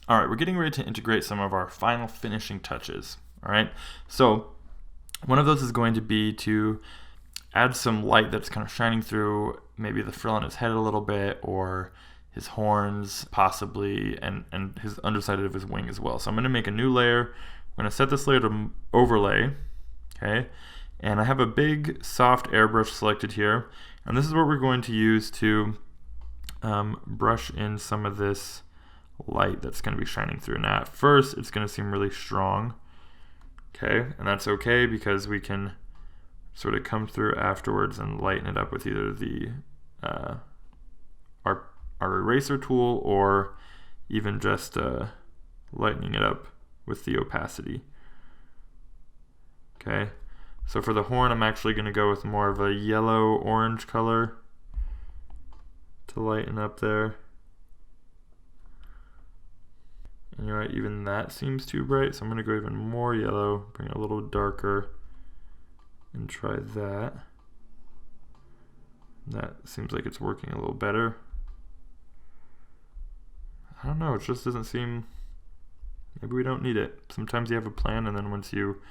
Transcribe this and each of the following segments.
All right, we're getting ready to integrate some of our final finishing touches. All right, so one of those is going to be to add some light that's kind of shining through maybe the frill on his head a little bit, or his horns possibly, and his underside of his wing as well. So I'm going to make a new layer. I'm going to set this layer to overlay, okay? And I have a big soft airbrush selected here, and this is what we're going to use to brush in some of this light that's going to be shining through. Now at first it's going to seem really strong, okay, and that's okay because we can sort of come through afterwards and lighten it up with either the our eraser tool, or even just lightening it up with the opacity. Okay, so for the horn I'm actually going to go with more of a yellow orange color to lighten up there. And you're right, even that seems too bright, so I'm going to go even more yellow, bring it a little darker, and try that. That seems like it's working a little better. I don't know, it just doesn't seem, maybe we don't need it. Sometimes you have a plan and then once you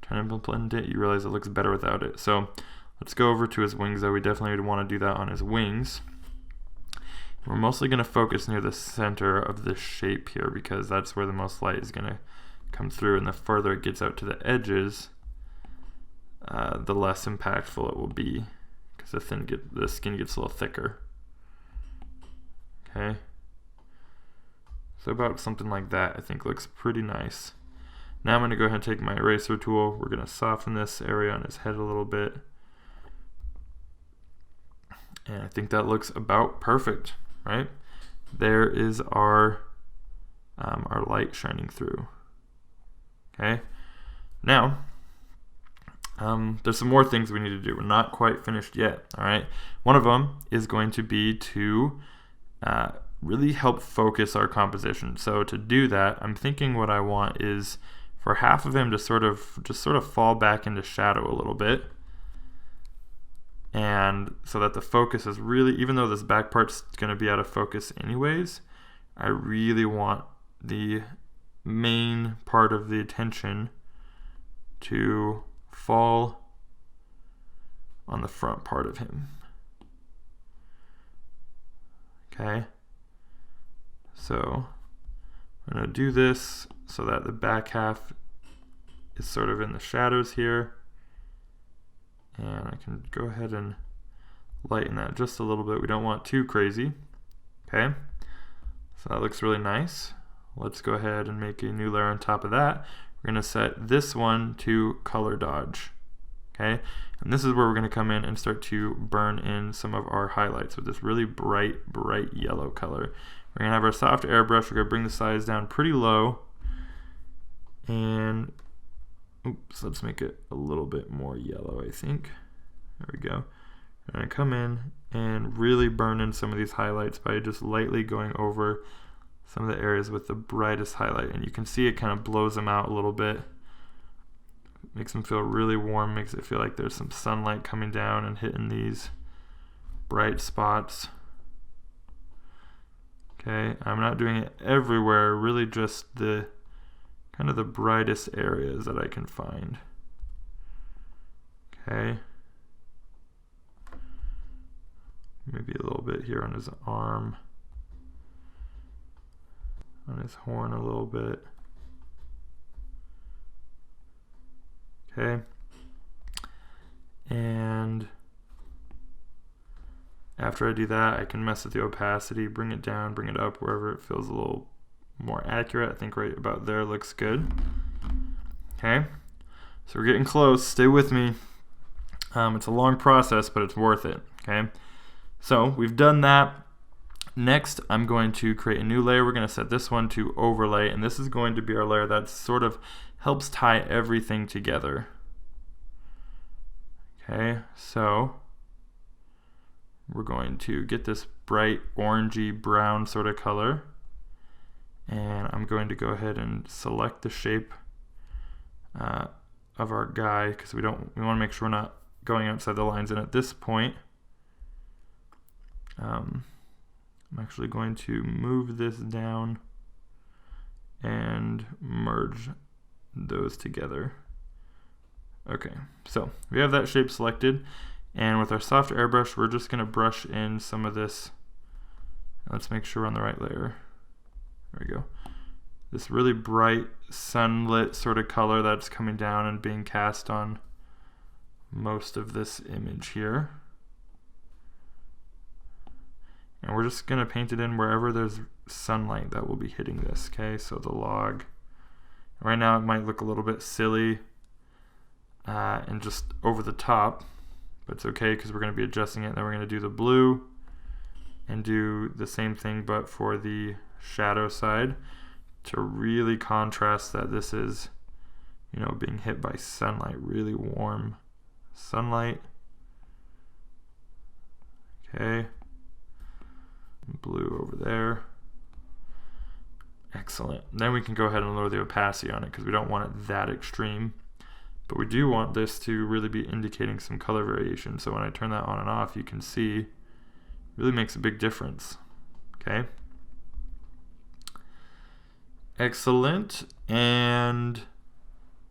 try to implement it, you realize it looks better without it. So let's go over to his wings though. We definitely would want to do that on his wings. We're mostly going to focus near the center of the shape here because that's where the most light is going to come through, and the further it gets out to the edges, the less impactful it will be because the skin gets a little thicker. Okay, so about something like that I think looks pretty nice. Now I'm going to go ahead and take my eraser tool. We're going to soften this area on his head a little bit, and I think that looks about perfect. Right, there is our light shining through. Okay, now there's some more things we need to do. We're not quite finished yet. All right, one of them is going to be to really help focus our composition. So to do that, I'm thinking what I want is for half of him to sort of fall back into shadow a little bit. And so that the focus is really, even though this back part's going to be out of focus anyways, I really want the main part of the attention to fall on the front part of him. Okay, so I'm going to do this so that the back half is sort of in the shadows here. And I can go ahead and lighten that just a little bit. We don't want too crazy. Okay, so that looks really nice. Let's go ahead and make a new layer on top of that. We're going to set this one to color dodge. Okay, and this is where we're going to come in and start to burn in some of our highlights with this really bright yellow color. We're going to have our soft airbrush. We're going to bring the size down pretty low, and oops, let's make it a little bit more yellow, I think. There we go. I'm going to come in and really burn in some of these highlights by just lightly going over some of the areas with the brightest highlight. And you can see it kind of blows them out a little bit. Makes them feel really warm, makes it feel like there's some sunlight coming down and hitting these bright spots. Okay, I'm not doing it everywhere, really just the kind of the brightest areas that I can find. Okay, maybe a little bit here on his arm, on his horn a little bit. Okay, and after I do that, I can mess with the opacity, bring it down, bring it up wherever it feels a little more accurate. I think right about there looks good. Okay, so we're getting close. Stay with me. It's a long process, but it's worth it. Okay, so we've done that. Next, I'm going to create a new layer. We're going to set this one to overlay, and this is going to be our layer that sort of helps tie everything together. Okay, so we're going to get this bright orangey brown sort of color, and I'm going to go ahead and select the shape of our guy because we want to make sure we're not going outside the lines. And at this point, I'm actually going to move this down and merge those together. Okay, so we have that shape selected, and with our soft airbrush, we're just going to brush in some of this. Let's make sure we're on the right layer. There we go. This really bright sunlit sort of color that's coming down and being cast on most of this image here. And we're just going to paint it in wherever there's sunlight that will be hitting this. Okay, so the log. Right now it might look a little bit silly and just over the top, but it's okay because we're going to be adjusting it. Then we're going to do the blue and do the same thing but for the shadow side to really contrast that this is, you know, being hit by sunlight, really warm sunlight. Okay, blue over there. Excellent. Then we can go ahead and lower the opacity on it because we don't want it that extreme, but we do want this to really be indicating some color variation. So when I turn that on and off, you can see it really makes a big difference. Okay. Excellent. And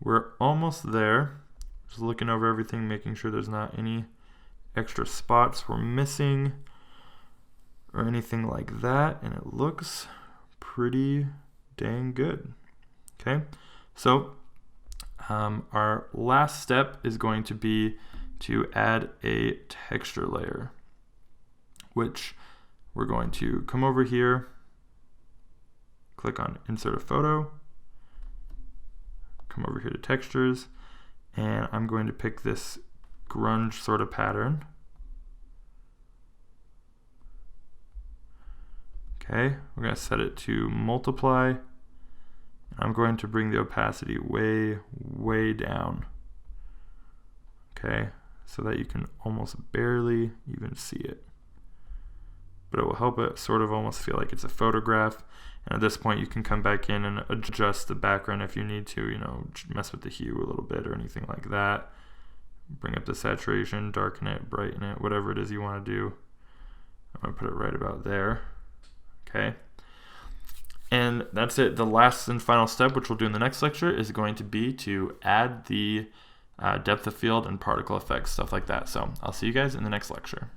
we're almost there. Just looking over everything, making sure there's not any extra spots we're missing or anything like that, and it looks pretty dang good. Okay, so our last step is going to be to add a texture layer, which we're going to come over here, click on insert a photo, come over here to textures, and I'm going to pick this grunge sort of pattern. Okay, we're going to set it to multiply. I'm going to bring the opacity way, way down. Okay, so that you can almost barely even see it. But it will help it sort of almost feel like it's a photograph. And at this point, you can come back in and adjust the background if you need to, you know, mess with the hue a little bit or anything like that. Bring up the saturation, darken it, brighten it, whatever it is you want to do. I'm going to put it right about there. Okay. And that's it. The last and final step, which we'll do in the next lecture, is going to be to add the depth of field and particle effects, stuff like that. So I'll see you guys in the next lecture.